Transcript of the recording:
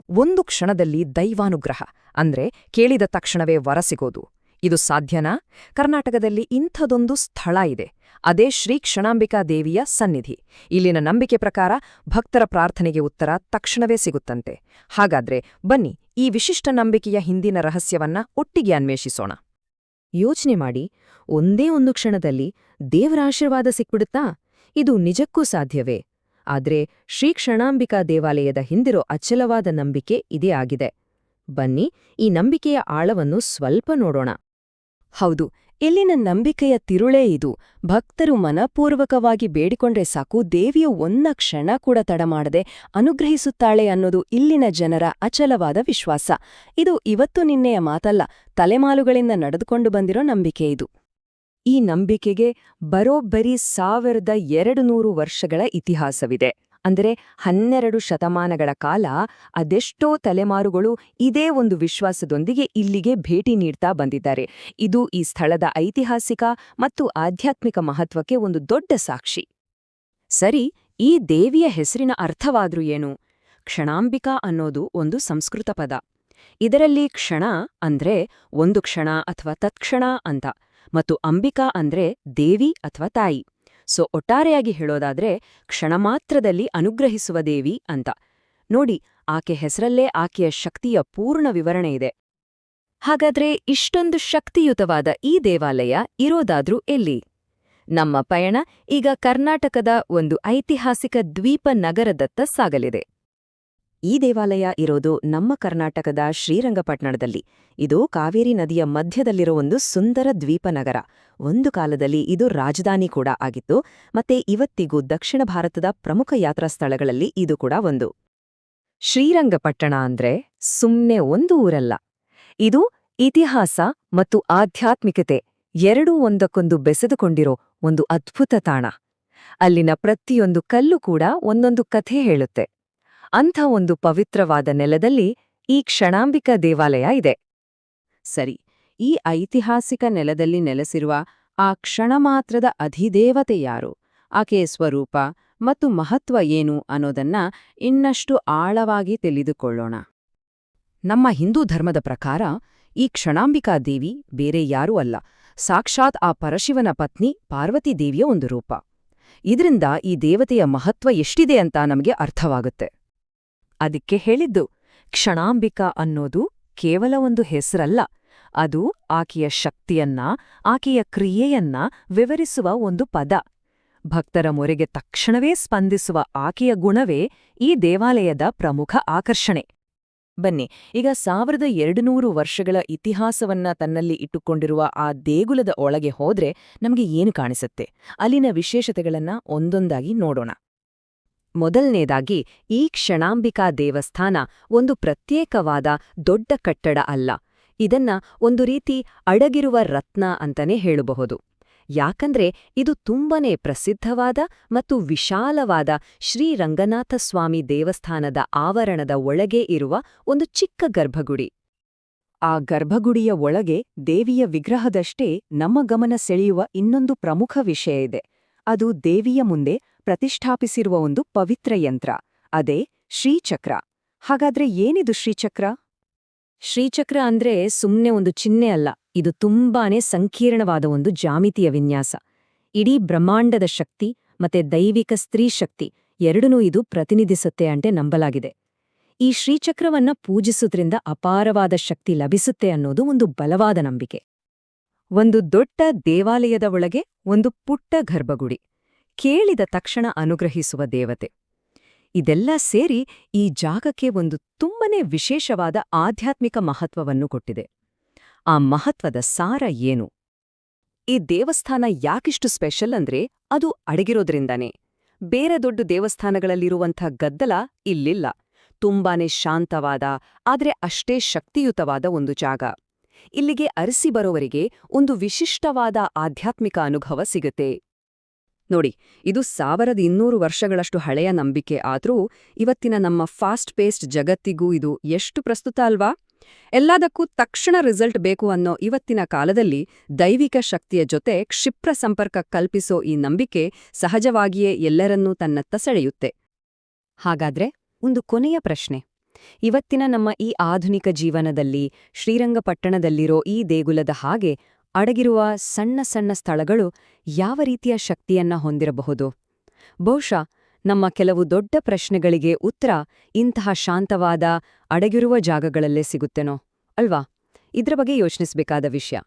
ಒಂದು ಕ್ಷಣದಲ್ಲಿ ದೈವಾನುಗ್ರಹ ಅಂದ್ರೆ ಕೇಳಿದ ತಕ್ಷಣವೇ ವರ ಸಿಗೋದು. ಇದು ಸಾಧ್ಯನಾ? ಕರ್ನಾಟಕದಲ್ಲಿ ಇಂಥದೊಂದು ಸ್ಥಳ ಇದೆ. ಅದೇ ಶ್ರೀ ಕ್ಷಣಾಂಬಿಕಾ ದೇವಿಯ ಸನ್ನಿಧಿ. ಇಲ್ಲಿನ ನಂಬಿಕೆ ಪ್ರಕಾರ ಭಕ್ತರ ಪ್ರಾರ್ಥನೆಗೆ ಉತ್ತರ ತಕ್ಷಣವೇ ಸಿಗುತ್ತಂತೆ. ಹಾಗಾದ್ರೆ ಬನ್ನಿ, ಈ ವಿಶಿಷ್ಟ ನಂಬಿಕೆಯ ಹಿಂದಿನ ರಹಸ್ಯವನ್ನ ಒಟ್ಟಿಗೆ ಅನ್ವೇಷಿಸೋಣ. ಯೋಚನೆ ಮಾಡಿ, ಒಂದೇ ಒಂದು ಕ್ಷಣದಲ್ಲಿ ದೇವರ ಆಶೀರ್ವಾದ ಸಿಕ್ಬಿಡುತ್ತಾ? ಇದು ನಿಜಕ್ಕೂ ಸಾಧ್ಯವೇ? ಆದ್ರೆ ಶ್ರೀ ಕ್ಷಣಾಂಬಿಕಾ ದೇವಾಲಯದ ಹಿಂದಿರೋ ಅಚಲವಾದ ನಂಬಿಕೆ ಇದೇ ಆಗಿದೆ. ಬನ್ನಿ, ಈ ನಂಬಿಕೆಯ ಆಳವನ್ನು ಸ್ವಲ್ಪ ನೋಡೋಣ. ಹೌದು, ಇಲ್ಲಿನ ನಂಬಿಕೆಯ ತಿರುಳೇ ಇದು. ಭಕ್ತರು ಮನಪೂರ್ವಕವಾಗಿ ಬೇಡಿಕೊಂಡ್ರೆ ಸಾಕು, ದೇವಿಯು ಒಂದ ಕ್ಷಣ ಕೂಡ ತಡಮಾಡದೆ ಅನುಗ್ರಹಿಸುತ್ತಾಳೆ ಅನ್ನೋದು ಇಲ್ಲಿನ ಜನರ ಅಚಲವಾದ ವಿಶ್ವಾಸ. ಇದು ಇವತ್ತು ನಿನ್ನೆಯ ಮಾತಲ್ಲ, ತಲೆಮಾಲುಗಳಿಂದ ನಡೆದುಕೊಂಡು ಬಂದಿರೋ ನಂಬಿಕೆ ಇದು. ಈ ನಂಬಿಕೆಗೆ ಬರೋಬ್ಬರಿ 1200 ವರ್ಷಗಳ ಇತಿಹಾಸವಿದೆ. ಅಂದರೆ 12 ಶತಮಾನಗಳ ಕಾಲ ಅದೆಷ್ಟೋ ತಲೆಮಾರುಗಳು ಇದೇ ಒಂದು ವಿಶ್ವಾಸದೊಂದಿಗೆ ಇಲ್ಲಿಗೆ ಭೇಟಿ ನೀಡ್ತಾ ಬಂದಿದ್ದಾರೆ. ಇದು ಈ ಸ್ಥಳದ ಐತಿಹಾಸಿಕ ಮತ್ತು ಆಧ್ಯಾತ್ಮಿಕ ಮಹತ್ವಕ್ಕೆ ಒಂದು ದೊಡ್ಡ ಸಾಕ್ಷಿ. ಸರಿ, ಈ ದೇವಿಯ ಹೆಸರಿನ ಅರ್ಥವಾದ್ರೂ ಏನು? ಕ್ಷಣಾಂಬಿಕಾ ಅನ್ನೋದು ಒಂದು ಸಂಸ್ಕೃತ ಪದ. ಇದರಲ್ಲಿ ಕ್ಷಣ ಅಂದ್ರೆ ಒಂದು ಕ್ಷಣ ಅಥವಾ ತತ್ಕ್ಷಣ ಅಂತ, ಮತ್ತು ಅಂಬಿಕಾ ಅಂದ್ರೆ ದೇವಿ ಅಥವಾ ತಾಯಿ. ಒಟ್ಟಾರೆಯಾಗಿ ಹೇಳೋದಾದ್ರೆ ಕ್ಷಣ ಮಾತ್ರದಲ್ಲಿ ಅನುಗ್ರಹಿಸುವ ದೇವಿ ಅಂತ. ನೋಡಿ, ಆಕೆ ಹೆಸರಲ್ಲೇ ಆಕೆಯ ಶಕ್ತಿಯ ಪೂರ್ಣ ವಿವರಣೆ ಇದೆ. ಹಾಗಾದ್ರೆ ಇಷ್ಟೊಂದು ಶಕ್ತಿಯುತವಾದ ಈ ದೇವಾಲಯ ಇರೋದಾದ್ರೂ ಎಲ್ಲಿ? ನಮ್ಮ ಪಯಣ ಈಗ ಕರ್ನಾಟಕದ ಒಂದು ಐತಿಹಾಸಿಕ ದ್ವೀಪ ನಗರದತ್ತ ಸಾಗಲಿದೆ. ಈ ದೇವಾಲಯ ಇರೋದು ನಮ್ಮ ಕರ್ನಾಟಕದ ಶ್ರೀರಂಗಪಟ್ಟಣದಲ್ಲಿ. ಇದು ಕಾವೇರಿ ನದಿಯ ಮಧ್ಯದಲ್ಲಿರೋ ಒಂದು ಸುಂದರ ದ್ವೀಪ ನಗರ. ಒಂದು ಕಾಲದಲ್ಲಿ ಇದು ರಾಜಧಾನಿ ಕೂಡ ಆಗಿತ್ತು, ಮತ್ತೆ ಇವತ್ತಿಗೂ ದಕ್ಷಿಣ ಭಾರತದ ಪ್ರಮುಖ ಯಾತ್ರಾ ಸ್ಥಳಗಳಲ್ಲಿ ಇದು ಕೂಡ ಒಂದು. ಶ್ರೀರಂಗಪಟ್ಟಣ ಅಂದ್ರೆ ಸುಮ್ನೆ ಒಂದು ಊರಲ್ಲ. ಇದು ಇತಿಹಾಸ ಮತ್ತು ಆಧ್ಯಾತ್ಮಿಕತೆ ಎರಡೂ ಒಂದಕ್ಕೊಂದು ಬೆಸೆದುಕೊಂಡಿರೋ ಒಂದು ಅದ್ಭುತ ತಾಣ. ಅಲ್ಲಿನ ಪ್ರತಿಯೊಂದು ಕಲ್ಲು ಕೂಡ ಒಂದೊಂದು ಕಥೆ ಹೇಳುತ್ತೆ. ಅಂಥ ಒಂದು ಪವಿತ್ರವಾದ ನೆಲದಲ್ಲಿ ಈ ಕ್ಷಣಾಂಬಿಕಾ ದೇವಾಲಯ ಇದೆ. ಸರಿ, ಈ ಐತಿಹಾಸಿಕ ನೆಲದಲ್ಲಿ ನೆಲೆಸಿರುವ ಆ ಕ್ಷಣಮಾತ್ರದ ಅಧಿದೇವತೆ ಯಾರು? ಆಕೆಯ ಸ್ವರೂಪ ಮತ್ತು ಮಹತ್ವ ಏನು ಅನ್ನೋದನ್ನ ಇನ್ನಷ್ಟು ಆಳವಾಗಿ ತಿಳಿದುಕೊಳ್ಳೋಣ. ನಮ್ಮ ಹಿಂದೂ ಧರ್ಮದ ಪ್ರಕಾರ ಈ ಕ್ಷಣಾಂಬಿಕಾ ದೇವಿ ಬೇರೆ ಯಾರೂ ಅಲ್ಲ, ಸಾಕ್ಷಾತ್ ಆ ಪರಶಿವನ ಪತ್ನಿ ಪಾರ್ವತಿ ದೇವಿಯ ಒಂದು ರೂಪ. ಇದರಿಂದ ಈ ದೇವತೆಯ ಮಹತ್ವ ಎಷ್ಟಿದೆ ಅಂತ ನಮಗೆ ಅರ್ಥವಾಗುತ್ತೆ. ಅದಕ್ಕೆ ಹೇಳಿದ್ದು, ಕ್ಷಣಾಂಬಿಕಾ ಅನ್ನೋದು ಕೇವಲ ಒಂದು ಹೆಸರಲ್ಲ, ಅದು ಆಕೆಯ ಶಕ್ತಿಯನ್ನ, ಆಕೆಯ ಕ್ರಿಯೆಯನ್ನ ವಿವರಿಸುವ ಒಂದು ಪದ. ಭಕ್ತರ ಮೊರೆಗೆ ತಕ್ಷಣವೇ ಸ್ಪಂದಿಸುವ ಆಕೆಯ ಗುಣವೇ ಈ ದೇವಾಲಯದ ಪ್ರಮುಖ ಆಕರ್ಷಣೆ. ಬನ್ನಿ, ಈಗ 1200 ವರ್ಷಗಳ ಇತಿಹಾಸವನ್ನ ತನ್ನಲ್ಲಿ ಇಟ್ಟುಕೊಂಡಿರುವ ಆ ದೇಗುಲದ ಒಳಗೆ ಹೋದ್ರೆ ನಮಗೆ ಏನು ಕಾಣಿಸುತ್ತೆ? ಅಲ್ಲಿನ ವಿಶೇಷತೆಗಳನ್ನ ಒಂದೊಂದಾಗಿ ನೋಡೋಣ. ಮೊದಲನೇದಾಗಿ, ಈ ಕ್ಷಣಾಂಬಿಕಾ ದೇವಸ್ಥಾನ ಒಂದು ಪ್ರತ್ಯೇಕವಾದ ದೊಡ್ಡ ಕಟ್ಟಡ ಅಲ್ಲ. ಇದನ್ನ ಒಂದು ರೀತಿ ಅಡಗಿರುವ ರತ್ನ ಅಂತಾನೆ ಹೇಳಬಹುದು. ಯಾಕಂದ್ರೆ ಇದು ತುಂಬನೇ ಪ್ರಸಿದ್ಧವಾದ ಮತ್ತು ವಿಶಾಲವಾದ ಶ್ರೀರಂಗನಾಥಸ್ವಾಮಿ ದೇವಸ್ಥಾನದ ಆವರಣದ ಒಳಗೆ ಇರುವ ಒಂದು ಚಿಕ್ಕ ಗರ್ಭಗುಡಿ. ಆ ಗರ್ಭಗುಡಿಯ ಒಳಗೆ ದೇವಿಯ ವಿಗ್ರಹದಷ್ಟೇ ನಮ್ಮ ಗಮನ ಸೆಳೆಯುವ ಇನ್ನೊಂದು ಪ್ರಮುಖ ವಿಷಯ ಇದೆ. ಅದು ದೇವಿಯ ಮುಂದೆ ಪ್ರತಿಷ್ಠಾಪಿಸಿರುವ ಒಂದು ಪವಿತ್ರ ಯಂತ್ರ, ಅದೇ ಶ್ರೀಚಕ್ರ. ಹಾಗಾದ್ರೆ ಏನಿದು ಶ್ರೀಚಕ್ರ? ಶ್ರೀಚಕ್ರ ಅಂದ್ರೆ ಸುಮ್ನೆ ಒಂದು ಚಿಹ್ನೆ ಅಲ್ಲ, ಇದು ತುಂಬಾನೇ ಸಂಕೀರ್ಣವಾದ ಒಂದು ಜಾಮಿತಿಯ ವಿನ್ಯಾಸ. ಇಡೀ ಬ್ರಹ್ಮಾಂಡದ ಶಕ್ತಿ ಮತ್ತೆ ದೈವಿಕ ಸ್ತ್ರೀ ಶಕ್ತಿ ಎರಡನ್ನೂ ಇದು ಪ್ರತಿನಿಧಿಸುತ್ತೆ ಅಂತೆ ನಂಬಲಾಗಿದೆ. ಈ ಶ್ರೀಚಕ್ರವನ್ನ ಪೂಜಿಸುವುದರಿಂದ ಅಪಾರವಾದ ಶಕ್ತಿ ಲಭಿಸುತ್ತೆ ಅನ್ನೋದು ಒಂದು ಬಲವಾದ ನಂಬಿಕೆ. ಒಂದು ದೊಡ್ಡ ದೇವಾಲಯದ ಒಳಗೆ ಒಂದು ಪುಟ್ಟ ಗರ್ಭಗುಡಿ, ಕೇಳಿದ ತಕ್ಷಣ ಅನುಗ್ರಹಿಸುವ ದೇವತೆ. ಇದೆಲ್ಲ ಸೇರಿ ಈ ಜಾಗಕ್ಕೆ ಒಂದು ತುಂಬನೇ ವಿಶೇಷವಾದ ಆಧ್ಯಾತ್ಮಿಕ ಮಹತ್ವವನ್ನು ಕೊಟ್ಟಿದೆ. ಆ ಮಹತ್ವದ ಸಾರ ಏನು? ಈ ದೇವಸ್ಥಾನ ಯಾಕಿಷ್ಟು ಸ್ಪೆಷಲ್ ಅಂದ್ರೆ ಅದು ಅಡಗಿರೋದ್ರಿಂದಾನೇ. ಬೇರೆ ದೊಡ್ಡ ದೇವಸ್ಥಾನಗಳಲ್ಲಿರುವಂಥ ಗದ್ದಲ ಇಲ್ಲಿಲ್ಲ. ತುಂಬಾನೇ ಶಾಂತವಾದ, ಆದ್ರೆ ಅಷ್ಟೇ ಶಕ್ತಿಯುತವಾದ ಒಂದು ಜಾಗ. ಇಲ್ಲಿಗೆ ಅರಸಿ ಬರೋವರಿಗೆ ಒಂದು ವಿಶಿಷ್ಟವಾದ ಆಧ್ಯಾತ್ಮಿಕ ಅನುಭವ ಸಿಗುತ್ತೆ. ನೋಡಿ, ಇದು 1200 ವರ್ಷಗಳಷ್ಟು ಹಳೆಯ ನಂಬಿಕೆ ಆದ್ರೂ ಇವತ್ತಿನ ನಮ್ಮ ಫಾಸ್ಟ್ ಪೇಸ್ಡ್ ಜಗತ್ತಿಗೂ ಇದು ಎಷ್ಟು ಪ್ರಸ್ತುತ ಅಲ್ವಾ? ಎಲ್ಲದಕ್ಕೂ ತಕ್ಷಣ ರಿಸಲ್ಟ್ ಬೇಕು ಅನ್ನೋ ಇವತ್ತಿನ ಕಾಲದಲ್ಲಿ ದೈವಿಕ ಶಕ್ತಿಯ ಜೊತೆ ಕ್ಷಿಪ್ರ ಸಂಪರ್ಕ ಕಲ್ಪಿಸೋ ಈ ನಂಬಿಕೆ ಸಹಜವಾಗಿಯೇ ಎಲ್ಲರನ್ನೂ ತನ್ನತ್ತ ಸೆಳೆಯುತ್ತೆ. ಹಾಗಾದ್ರೆ ಒಂದು ಕೊನೆಯ ಪ್ರಶ್ನೆ. ಇವತ್ತಿನ ನಮ್ಮ ಈ ಆಧುನಿಕ ಜೀವನದಲ್ಲಿ ಶ್ರೀರಂಗಪಟ್ಟಣದಲ್ಲಿರೋ ಈ ದೇಗುಲದ ಹಾಗೆ ಅಡಗಿರುವ ಸಣ್ಣ ಸಣ್ಣ ಸ್ಥಳಗಳು ಯಾವ ರೀತಿಯ ಶಕ್ತಿಯನ್ನ ಹೊಂದಿರಬಹುದು? ಬಹುಶಃ ನಮ್ಮ ಕೆಲವು ದೊಡ್ಡ ಪ್ರಶ್ನೆಗಳಿಗೆ ಉತ್ತರ ಇಂತಹ ಶಾಂತವಾದ ಅಡಗಿರುವ ಜಾಗಗಳಲ್ಲೇ ಸಿಗುತ್ತೇನೋ ಅಲ್ವಾ? ಇದ್ರ ಬಗ್ಗೆ ಯೋಚಿಸಬೇಕಾದ ವಿಷಯ.